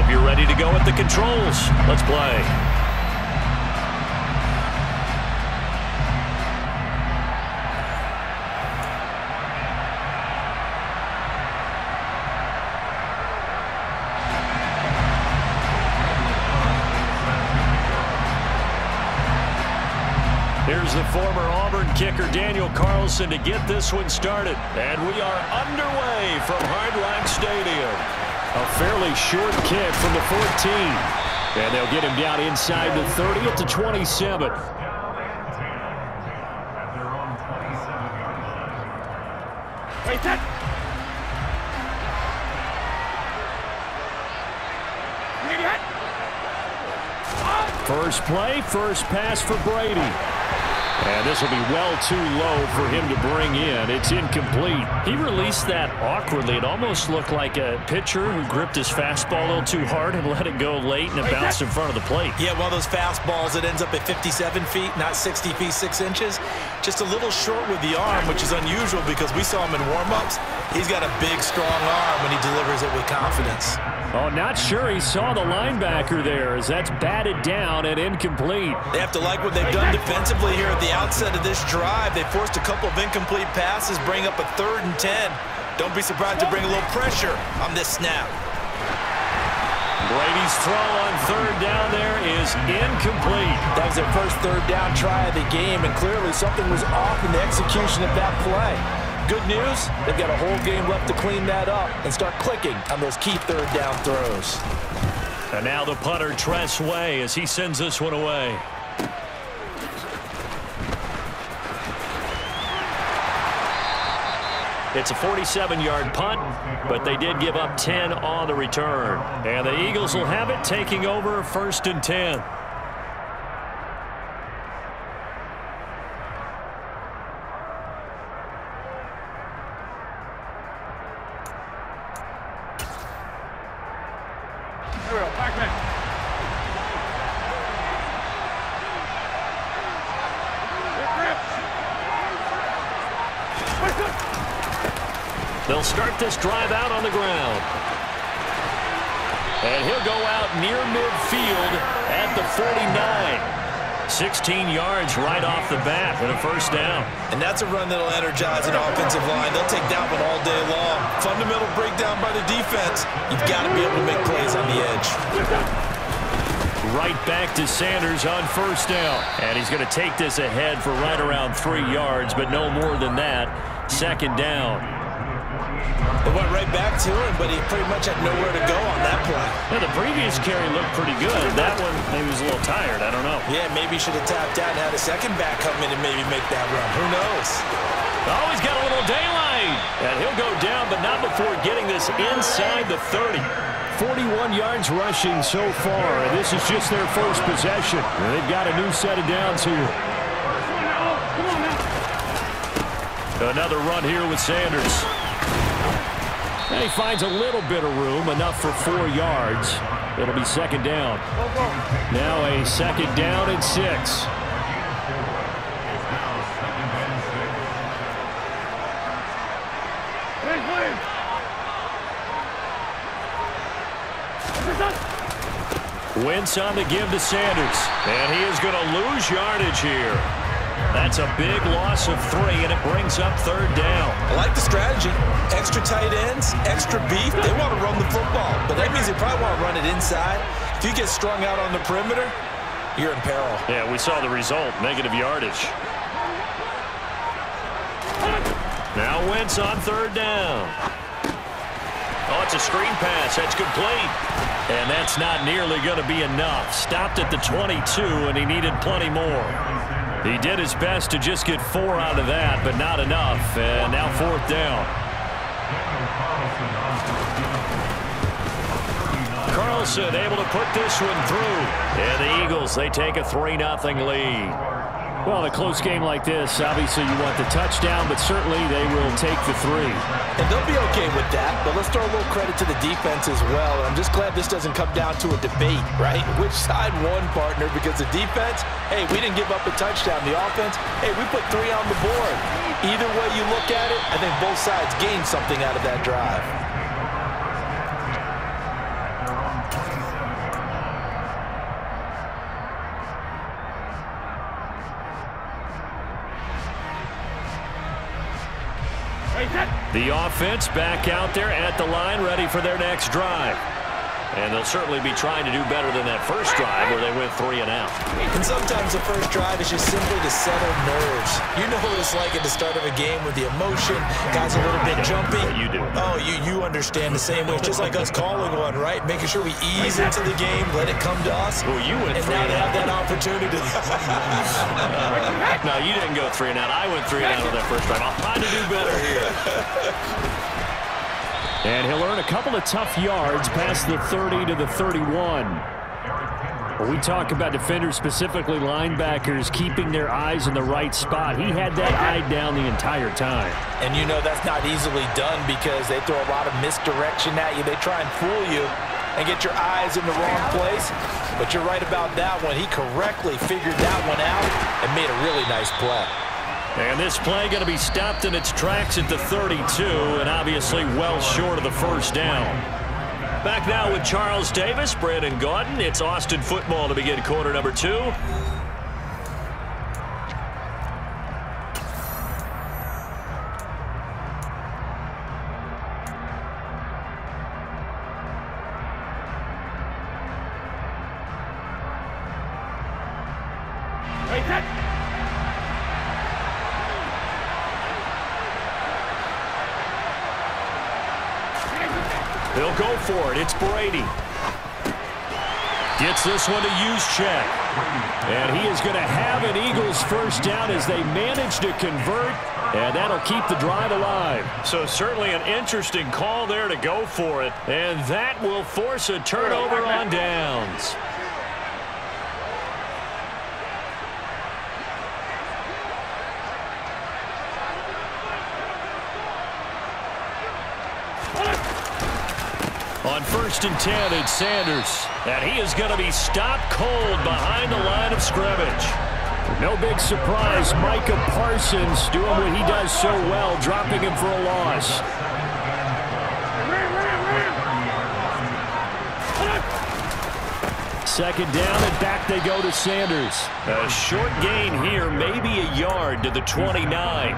Hope you're ready to go at the controls. Let's play. Here's the former Auburn kicker, Daniel Carlson, to get this one started. And we are underway from Hard Rock Stadium. A fairly short kick from the 14. And they'll get him down inside the 30 at the 27. Wait, that. First play, first pass for Brady. And this will be well too low for him to bring in. It's incomplete. He released that awkwardly. It almost looked like a pitcher who gripped his fastball a little too hard and let it go late, and it bounced in front of the plate. Yeah, one of those fastballs that ends up at 57 feet, not 60 feet, 6 inches. Just a little short with the arm, which is unusual because we saw him in warm-ups. He's got a big, strong arm when he delivers it with confidence. Oh, not sure he saw the linebacker there as that's batted down and incomplete. They have to like what they've done defensively here at the outset of this drive. They forced a couple of incomplete passes, bring up a 3rd and 10. Don't be surprised to bring a little pressure on this snap. Brady's throw on 3rd down there is incomplete. That was their first 3rd down try of the game, and clearly something was off in the execution of that play. Good news, they've got a whole game left to clean that up and start clicking on those key 3rd down throws. And now the punter, Tress Way, as he sends this one away. It's a 47-yard punt, but they did give up 10 on the return. And the Eagles will have it, taking over 1st and 10. They'll start this drive out on the ground. And he'll go out near midfield at the 49. 16 yards right off the bat and a 1st down. And that's a run that'll energize an offensive line. They'll take that one all day long. Fundamental breakdown by the defense. You've got to be able to make plays on the edge. Right back to Sanders on 1st down. And he's going to take this ahead for right around 3 yards, but no more than that. 2nd down. They went right back to him, but he pretty much had nowhere to go on that play. Yeah, the previous carry looked pretty good. That one, maybe was a little tired. I don't know. Yeah, maybe he should have tapped out and had a second back come in and maybe make that run. Who knows? Oh, he's got a little daylight. And he'll go down, but not before getting this inside the 30. 41 yards rushing so far, and this is just their first possession. And they've got a new set of downs here. Another run here with Sanders. And he finds a little bit of room, enough for 4 yards. It'll be 2nd down. Now a 2nd down and 6. Wentz on the give to Sanders. And he is going to lose yardage here. That's a big loss of 3, and it brings up 3rd down. I like the strategy. Extra tight ends, extra beef. They want to run the football, but that means they probably want to run it inside. If you get strung out on the perimeter, you're in peril. Yeah, we saw the result, negative yardage. Now Wentz on 3rd down. Oh, it's a screen pass. That's complete. And that's not nearly going to be enough. Stopped at the 22, and he needed plenty more. He did his best to just get 4 out of that, but not enough. And now 4th down. Carlson able to put this one through. And the Eagles, they take a 3-0 lead. Well, in a close game like this, obviously you want the touchdown, but certainly they will take the 3. And they'll be okay with that, but let's throw a little credit to the defense as well. I'm just glad this doesn't come down to a debate, right? Which side won, partner? Because the defense, hey, we didn't give up a touchdown. The offense, hey, we put 3 on the board. Either way you look at it, I think both sides gained something out of that drive. The offense back out there at the line, ready for their next drive. And they'll certainly be trying to do better than that first drive where they went 3 and out. And sometimes the first drive is just simply to settle nerves. You know what it's like at the start of a game with the emotion. Guys a little bit jumpy. You do. Oh, you understand the same way. It's just like us calling one, right? Making sure we ease into the game, let it come to us. Well, you went 3 and now out. they have that opportunity. No, you didn't go 3 and out. I went 3 and out on that first drive. I'll try to do better here. And he'll earn a couple of tough yards past the 30 to the 31. When we talk about defenders, specifically linebackers, keeping their eyes in the right spot, he had that eye down the entire time. And you know that's not easily done because they throw a lot of misdirection at you. They try and fool you and get your eyes in the wrong place. But you're right about that one. He correctly figured that one out and made a really nice play. And this play going to be stopped in its tracks at the 32, and obviously well short of the first down. Back now with Charles Davis, Brandon Gaudin. It's Austin football to begin quarter number 2. He'll go for it. It's Brady. Gets this one to Juszczyk. And he is going to have an Eagles first down as they manage to convert, and that'll keep the drive alive. So certainly an interesting call there to go for it, and that will force a turnover on downs. On 1st and 10, it's Sanders. And he is going to be stopped cold behind the line of scrimmage. No big surprise. Micah Parsons doing what he does so well, dropping him for a loss. Second down, and back they go to Sanders. A short gain here, maybe a yard to the 29.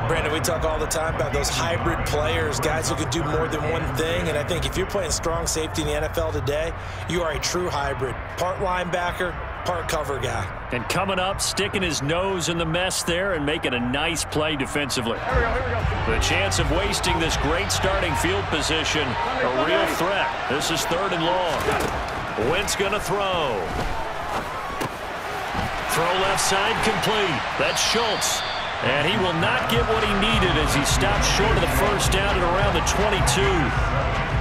Brandon, we talk all the time about those hybrid players, guys who could do more than one thing. And I think if you're playing strong safety in the NFL today, you are a true hybrid. Part linebacker, part cover guy. And coming up, sticking his nose in the mess there and making a nice play defensively. Here we go. The chance of wasting this great starting field position, a real threat. This is 3rd and long. Wentz going to throw. Throw left side complete. That's Schultz. And he will not get what he needed as he stops short of the first down at around the 22.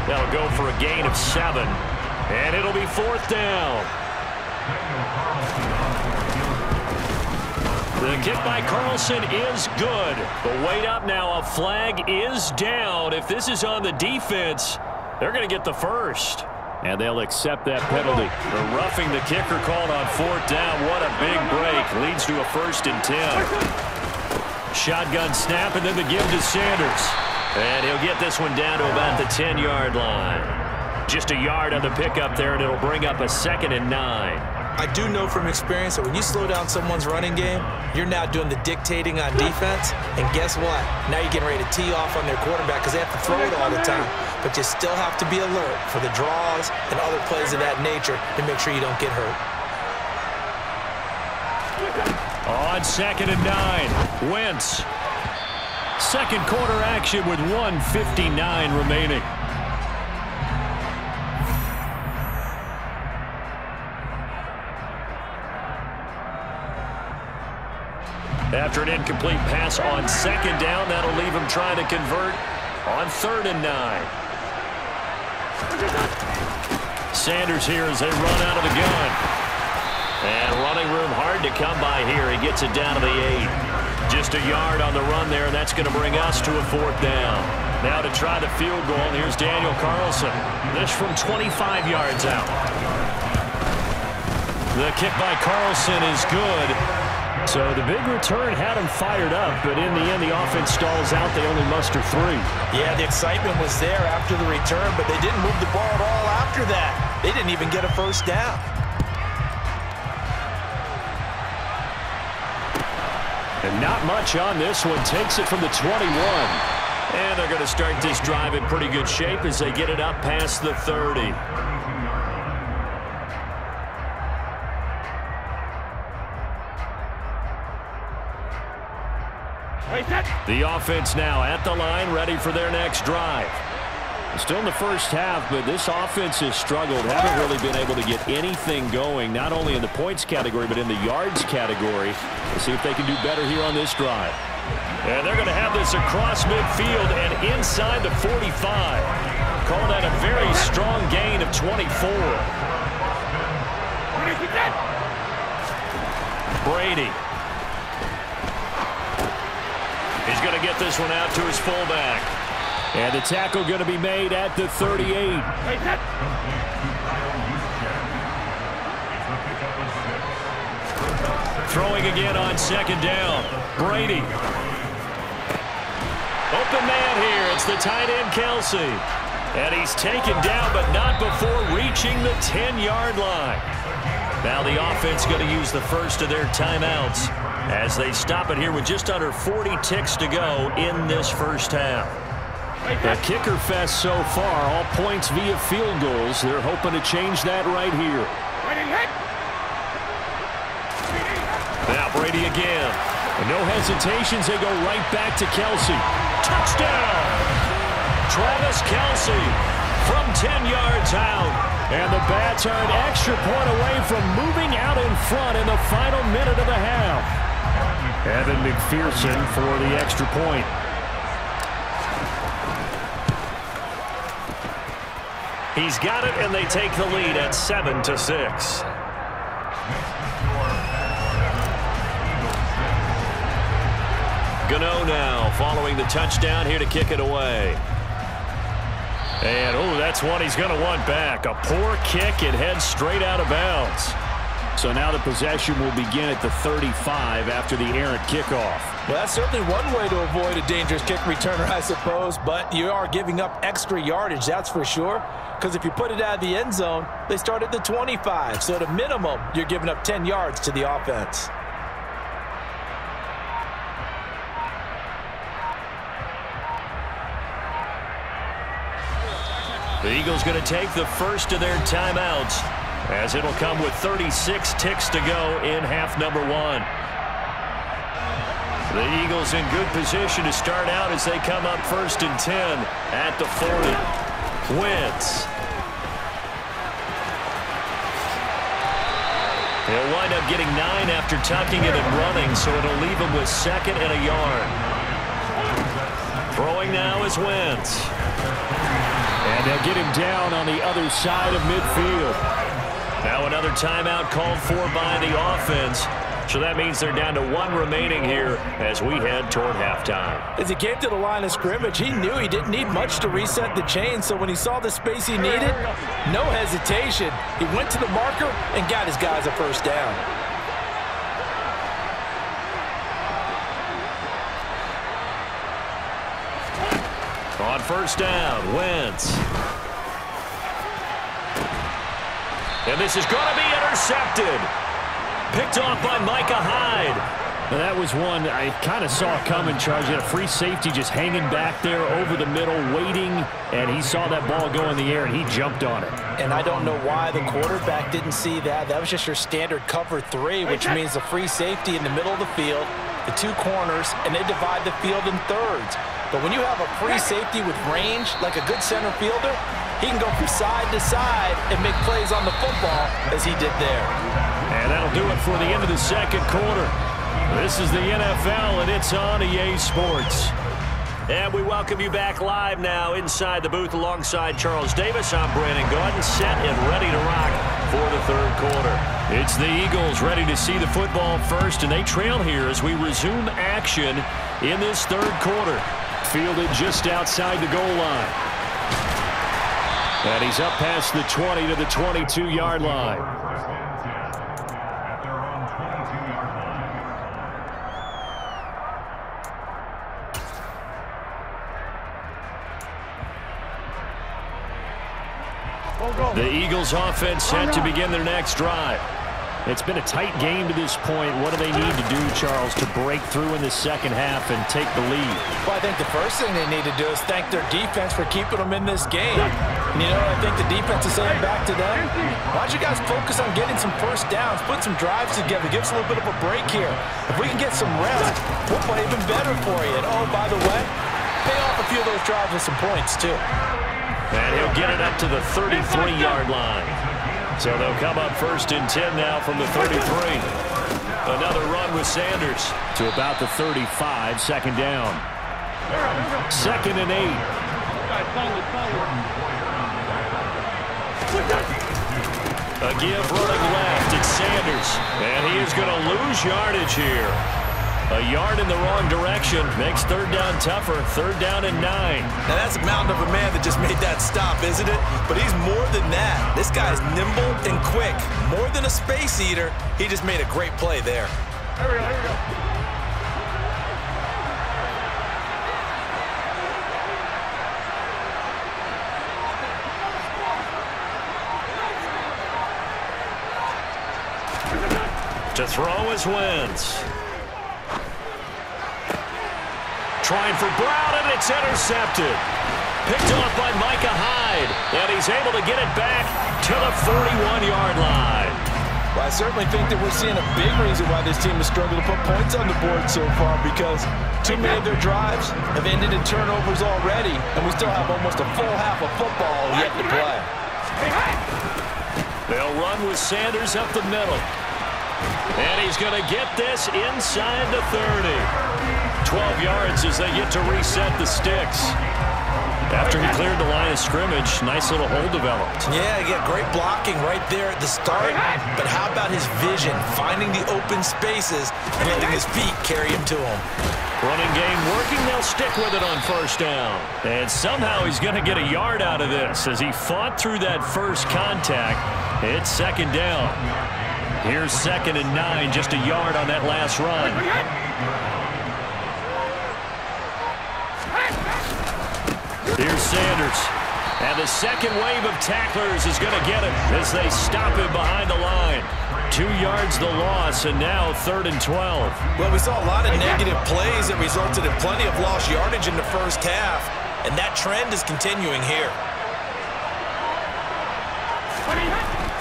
That'll go for a gain of 7. And it'll be 4th down. The kick by Carlson is good. But wait up now. A flag is down. If this is on the defense, they're going to get the first. And they'll accept that penalty. The roughing the kicker called on 4th down. What a big break. Leads to a 1st and 10. Shotgun snap, and then the give to Sanders. And he'll get this one down to about the 10-yard line. Just a yard on the pickup there, and it'll bring up a 2nd and 9. I do know from experience that when you slow down someone's running game, you're now doing the dictating on defense. And guess what? Now you're getting ready to tee off on their quarterback because they have to throw it all the time. But you still have to be alert for the draws and other plays of that nature to make sure you don't get hurt. On 2nd and 9, Wentz. Second quarter action with 1:59 remaining. After an incomplete pass on 2nd down, that'll leave him trying to convert on 3rd and 9. Sanders here as they run out of the gun. And running room hard to come by here. He gets it down to the 8. Just a yard on the run there, and that's going to bring us to a 4th down. Now to try the field goal, here's Daniel Carlson. This from 25 yards out. The kick by Carlson is good. So the big return had him fired up, but in the end, the offense stalls out. They only muster 3. Yeah, the excitement was there after the return, but they didn't move the ball at all after that. They didn't even get a first down. And not much on this one. Takes it from the 21. And they're going to start this drive in pretty good shape as they get it up past the 30. The offense now at the line, ready for their next drive. Still in the first half, but this offense has struggled. Haven't really been able to get anything going, not only in the points category, but in the yards category. We'll see if they can do better here on this drive. And they're going to have this across midfield and inside the 45. Call that a very strong gain of 24. Brady. He's going to get this one out to his fullback. And the tackle going to be made at the 38. Throwing again on second down. Brady. Open man here. It's the tight end, Kelsey. And he's taken down, but not before reaching the 10-yard line. Now the offense going to use the first of their timeouts as they stop it here with just under 40 ticks to go in this first half. The kicker fest so far, all points via field goals. They're hoping to change that right here. Now Brady again. And no hesitations, they go right back to Kelsey. Touchdown! Travis Kelsey from 10 yards out. And the Bats are an extra point away from moving out in front in the final minute of the half. Evan McPherson for the extra point. He's got it, and they take the lead at 7-6. Gano now following the touchdown here to kick it away. And, oh, that's one he's going to want back. A poor kick. It heads straight out of bounds. So now the possession will begin at the 35 after the errant kickoff. Well, that's certainly one way to avoid a dangerous kick returner, I suppose, but you are giving up extra yardage, that's for sure, because if you put it out of the end zone, they start at the 25, so at a minimum, you're giving up 10 yards to the offense. The Eagles going to take the first of their timeouts, as it'll come with 36 ticks to go in half number one. The Eagles in good position to start out as they come up 1st and 10 at the 40. Wentz. He'll wind up getting 9 after tucking it and running, so it'll leave him with 2nd and a yard. Throwing now is Wentz. And they'll get him down on the other side of midfield. Now another timeout called for by the offense. So that means they're down to 1 remaining here as we head toward halftime. As he came to the line of scrimmage, he knew he didn't need much to reset the chain. So when he saw the space he needed, no hesitation. He went to the marker and got his guys a first down. On first down, Wentz. And this is going to be intercepted. Picked off by Micah Hyde. Now that was one I kind of saw coming, Charles. He had a free safety just hanging back there over the middle, waiting, and he saw that ball go in the air, and he jumped on it. And I don't know why the quarterback didn't see that. That was just your standard cover 3, which means the free safety in the middle of the field, the 2 corners, and they divide the field in thirds. But when you have a free safety with range, like a good center fielder, he can go from side to side and make plays on the football as he did there. And that'll do it for the end of the second quarter. This is the NFL, and it's on EA Sports. And we welcome you back live now inside the booth alongside Charles Davis. I'm Brandon Gaudin, set and ready to rock for the third quarter. It's the Eagles ready to see the football first, and they trail here as we resume action in this third quarter. Fielded just outside the goal line. And he's up past the 20 to the 22-yard line. The Eagles offense set to begin their next drive. It's been a tight game to this point. What do they need to do, Charles, to break through in the second half and take the lead? Well, I think the first thing they need to do is thank their defense for keeping them in this game. And, I think the defense is saying back to them, why don't you guys focus on getting some first downs, put some drives together, give us a little bit of a break here. If we can get some rest, we'll play even better for you. And, oh, by the way, pay off a few of those drives with some points, too. And he'll get it up to the 33-yard line. So they'll come up 1st and 10 now from the 33. Another run with Sanders. To about the 35, 2nd down. 2nd and 8. A give running left. It's Sanders. And he is going to lose yardage here. A yard in the wrong direction makes 3rd down tougher. 3rd down and 9. Now that's a mountain of a man that just made that stop, isn't it? But he's more than that. This guy's nimble and quick. More than a space eater. He just made a great play there. Here we go. To throw is Wentz. Trying for Brown, and it's intercepted. Picked off by Micah Hyde, and he's able to get it back to the 41-yard line. Well, I certainly think that we're seeing a big reason why this team has struggled to put points on the board so far, because too many of their drives have ended in turnovers already, and we still have almost a full half of football yet to play. They'll run with Sanders up the middle. And he's going to get this inside the 30. 12 yards as they get to reset the sticks. After he cleared the line of scrimmage, nice little hole developed. Yeah, great blocking right there at the start. But how about his vision, finding the open spaces and letting his feet carry him to him? Running game working, they'll stick with it on 1st down. And somehow he's going to get a yard out of this as he fought through that first contact. It's 2nd down. Here's 2nd and 9, just a yard on that last run. Here's Sanders. And the second wave of tacklers is going to get him as they stop him behind the line. 2 yards the loss, and now 3rd and 12. Well, we saw a lot of negative plays that resulted in plenty of lost yardage in the first half, and that trend is continuing here.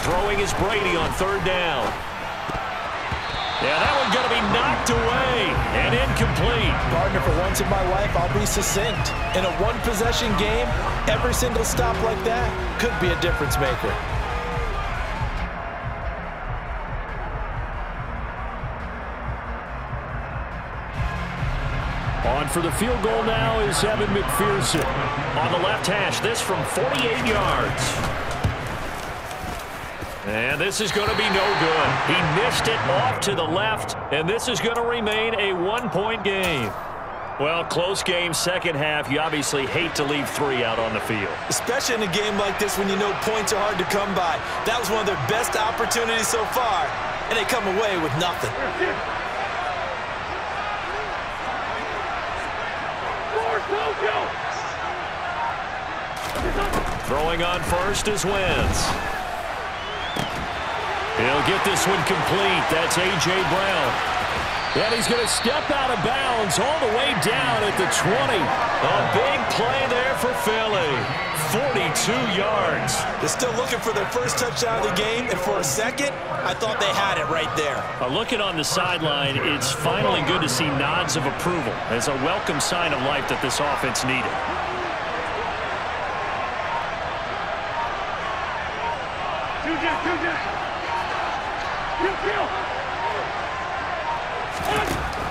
Throwing is Brady on 3rd down. Yeah, that one's going to be knocked away and incomplete. Partner, for once in my life, I'll be succinct. In a one-possession game, every single stop like that could be a difference maker. On for the field goal now is Evan McPherson. On the left hash, this from 48 yards. And this is going to be no good. He missed it off to the left, and this is going to remain a 1-point game. Well, close game, second half. You obviously hate to leave 3 out on the field. Especially in a game like this when you know points are hard to come by. That was one of their best opportunities so far, and they come away with nothing. Throwing on 1st is Wentz. He'll get this one complete. That's A.J. Brown. And he's going to step out of bounds all the way down at the 20. A big play there for Philly. 42 yards. They're still looking for their first touchdown of the game, and for a second, I thought they had it right there. Looking on the sideline, it's finally good to see nods of approval. It's a welcome sign of life that this offense needed.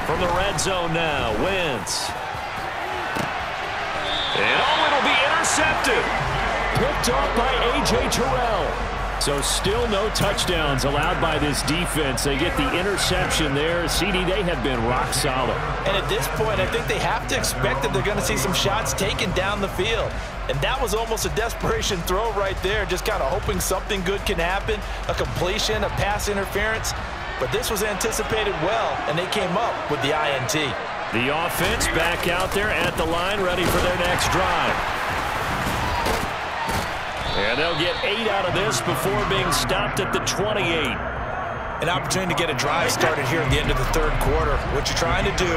From the red zone now, Wentz. And it'll be intercepted. Picked off by A.J. Terrell. So still no touchdowns allowed by this defense. They get the interception there. CD, they have been rock solid. And at this point, I think they have to expect that they're going to see some shots taken down the field. And that was almost a desperation throw right there, just kind of hoping something good can happen, a completion, a pass interference. But this was anticipated well, and they came up with the INT. The offense back out there at the line, ready for their next drive. And they'll get 8 out of this before being stopped at the 28. An opportunity to get a drive started here at the end of the third quarter. What you're trying to do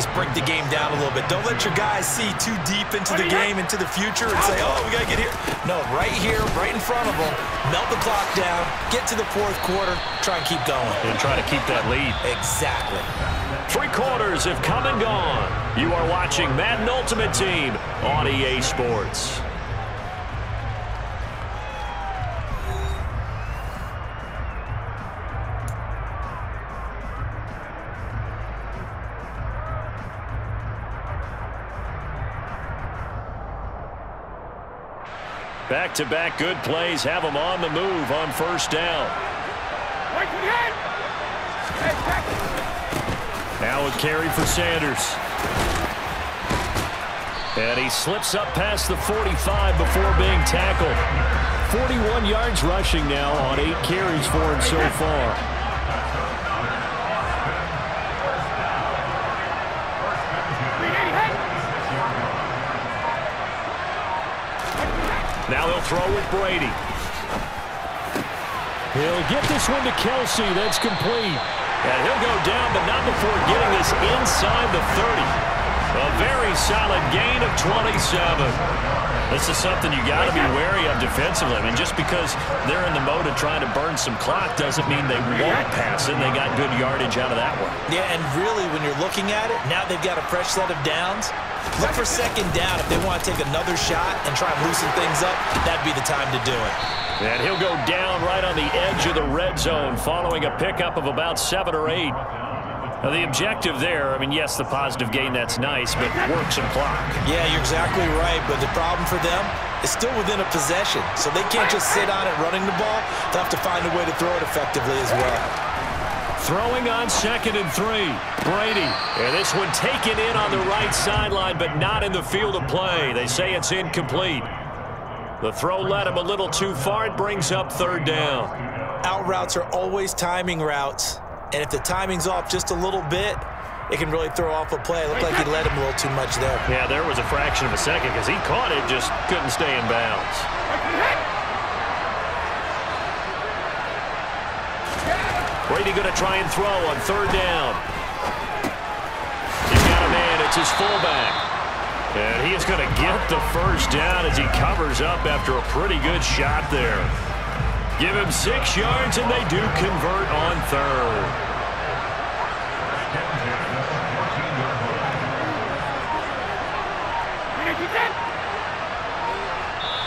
is break the game down a little bit. Don't let your guys see too deep into the game, into the future, and say, oh, we got to get here. No, right here, right in front of them, melt the clock down, get to the fourth quarter, try and keep going. And try to keep that lead. Exactly. 3 quarters have come and gone. You are watching Madden Ultimate Team on EA Sports. Back-to-back good plays have them on the move on first down. Now a carry for Sanders. And he slips up past the 45 before being tackled. 41 yards rushing now on 8 carries for him so far. Now they'll throw with Brady. He'll get this one to Kelsey. That's complete. And he'll go down, but not before getting this inside the 30. A very solid gain of 27. This is something you got to be wary of defensively. I mean, just because they're in the mode of trying to burn some clock doesn't mean they won't pass it. They got good yardage out of that one. Yeah, and really, when you're looking at it, now they've got a fresh set of downs. Look for second down. If they want to take another shot and try and loosen things up, that'd be the time to do it. And he'll go down right on the edge of the red zone following a pickup of about 7 or 8. Now, the objective there, I mean, yes, the positive gain, that's nice, but work some clock. Yeah, you're exactly right, but the problem for them is still within a possession, so they can't just sit on it running the ball. They'll have to find a way to throw it effectively as well. Throwing on 2nd and 3, Brady. And this one taken in on the right sideline, but not in the field of play. They say it's incomplete. The throw led him a little too far. It brings up 3rd down. Out routes are always timing routes. And if the timing's off just a little bit, it can really throw off a play. It looked like he led him a little too much there. Yeah, there was a fraction of a second because he caught it, just couldn't stay in bounds. Brady going to try and throw on 3rd down. He's got a man. It's his fullback. And he is going to get the 1st down as he covers up after a pretty good shot there. Give him 6 yards, and they do convert on 3rd.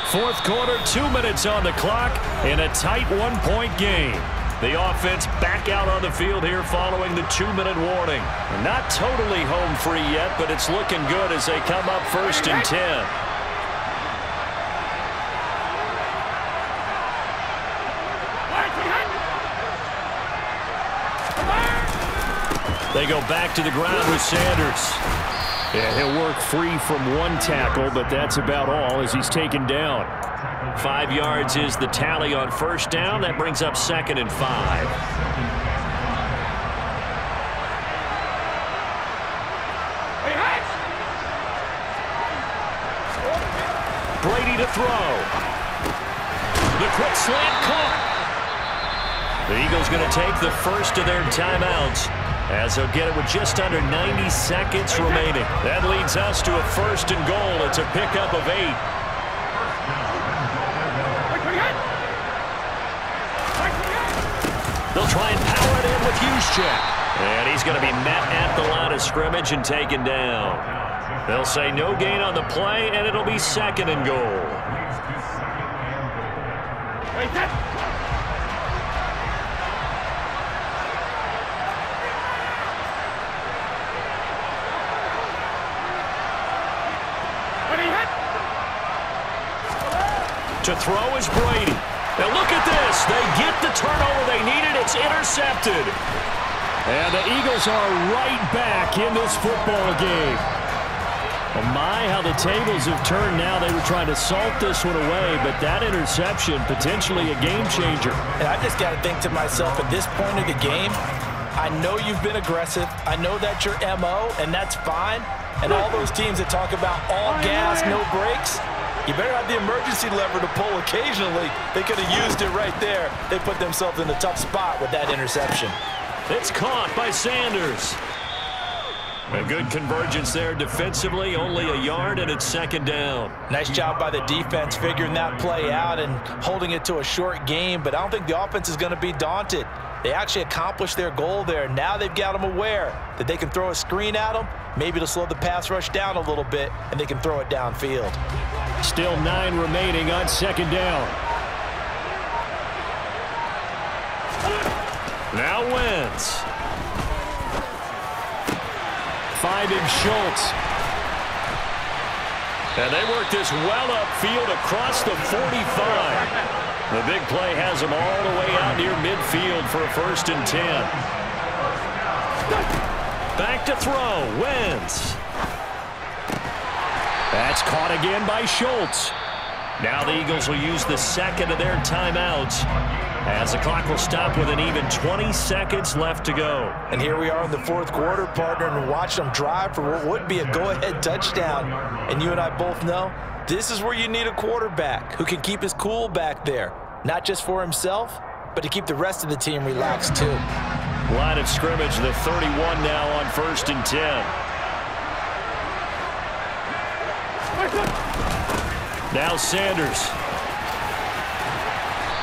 Fourth quarter, 2 minutes on the clock in a tight 1-point game. The offense back out on the field here following the 2-minute warning. Not totally home free yet, but it's looking good as they come up 1st and 10. They go back to the ground with Sanders. Yeah, he'll work free from 1 tackle, but that's about all as he's taken down. 5 yards is the tally on 1st down. That brings up 2nd and 5. Brady to throw. The quick slant caught. The Eagles going to take the first of their timeouts as they'll get it with just under 90 seconds remaining. That leads us to a 1st and goal. It's a pickup of 8. They'll try and power it in with Juszczyk. And he's going to be met at the line of scrimmage and taken down. They'll say no gain on the play, and it'll be 2nd and goal. To throw is Brady. Now look at this. They get the turnover they needed. It's intercepted. And the Eagles are right back in this football game. Oh my, how the tables have turned now. They were trying to salt this one away, but that interception, potentially a game changer. And I just got to think to myself, at this point of the game, I know you've been aggressive. I know that's your MO, and that's fine. And all those teams that talk about all gas, no brakes, You better have the emergency lever to pull occasionally. They could have used it right there. They put themselves in a tough spot with that interception. It's caught by Sanders. A good convergence there defensively, only a yard, and it's second down. Nice job by the defense figuring that play out and holding it to a short game, but I don't think the offense is going to be daunted. They actually accomplished their goal there. Now they've got them aware that they can throw a screen at them, maybe to slow the pass rush down a little bit, and they can throw it downfield. Still 9 remaining on second down. Now Wentz. Finding Schultz. And they work this well upfield across the 45. The big play has them all the way out near midfield for a 1st and 10. Back to throw, Wentz. That's caught again by Schultz. Now the Eagles will use the second of their timeouts as the clock will stop with an even 20 seconds left to go. And here we are in the 4th quarter, partner, and watch them drive for what would be a go-ahead touchdown. And you and I both know this is where you need a quarterback who can keep his cool back there, not just for himself, but to keep the rest of the team relaxed too. Line of scrimmage, the 31 now on 1st and 10. Now Sanders.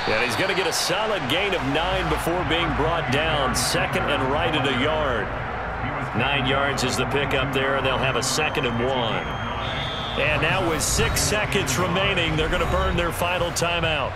And he's going to get a solid gain of 9 before being brought down. 2nd and right at a yard. 9 yards is the pickup there, and they'll have a 2nd and 1. And now with 6 seconds remaining, they're going to burn their final timeout.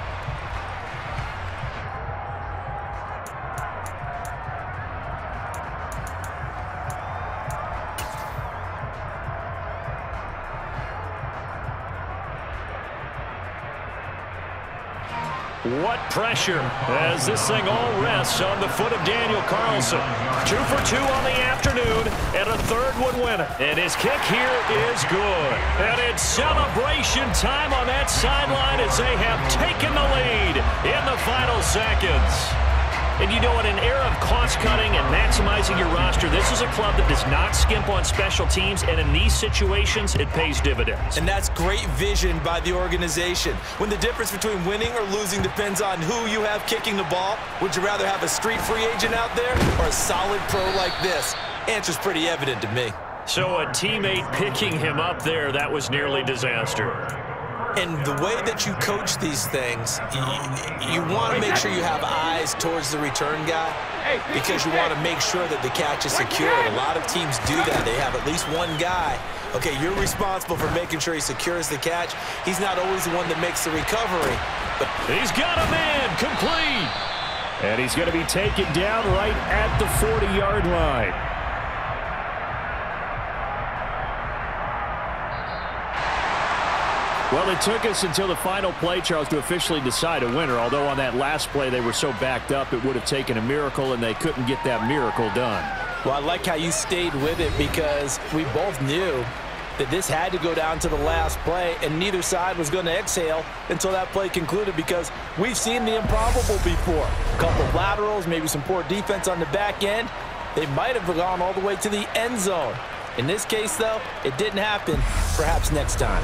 What pressure as this thing all rests on the foot of Daniel Carlson. 2 for 2 on the afternoon, and a 3rd would win it. And his kick here is good. And it's celebration time on that sideline as they have taken the lead in the final seconds. And you know, in an era of cost-cutting and maximizing your roster, this is a club that does not skimp on special teams, and in these situations, it pays dividends. And that's great vision by the organization. When the difference between winning or losing depends on who you have kicking the ball, would you rather have a street free agent out there or a solid pro like this? Answer's pretty evident to me. So a teammate picking him up there, that was nearly disaster. And the way that you coach these things, you want to make sure you have eyes towards the return guy because you want to make sure that the catch is secured. A lot of teams do that. They have at least one guy. Okay, you're responsible for making sure he secures the catch. He's not always the one that makes the recovery. But he's got a man complete. And he's going to be taken down right at the 40-yard line. Well, it took us until the final play, Charles, to officially decide a winner, although on that last play they were so backed up it would have taken a miracle, and they couldn't get that miracle done. Well, I like how you stayed with it because we both knew that this had to go down to the last play, and neither side was going to exhale until that play concluded because we've seen the improbable before. A couple of laterals, maybe some poor defense on the back end. They might have gone all the way to the end zone. In this case, though, it didn't happen. Perhaps next time.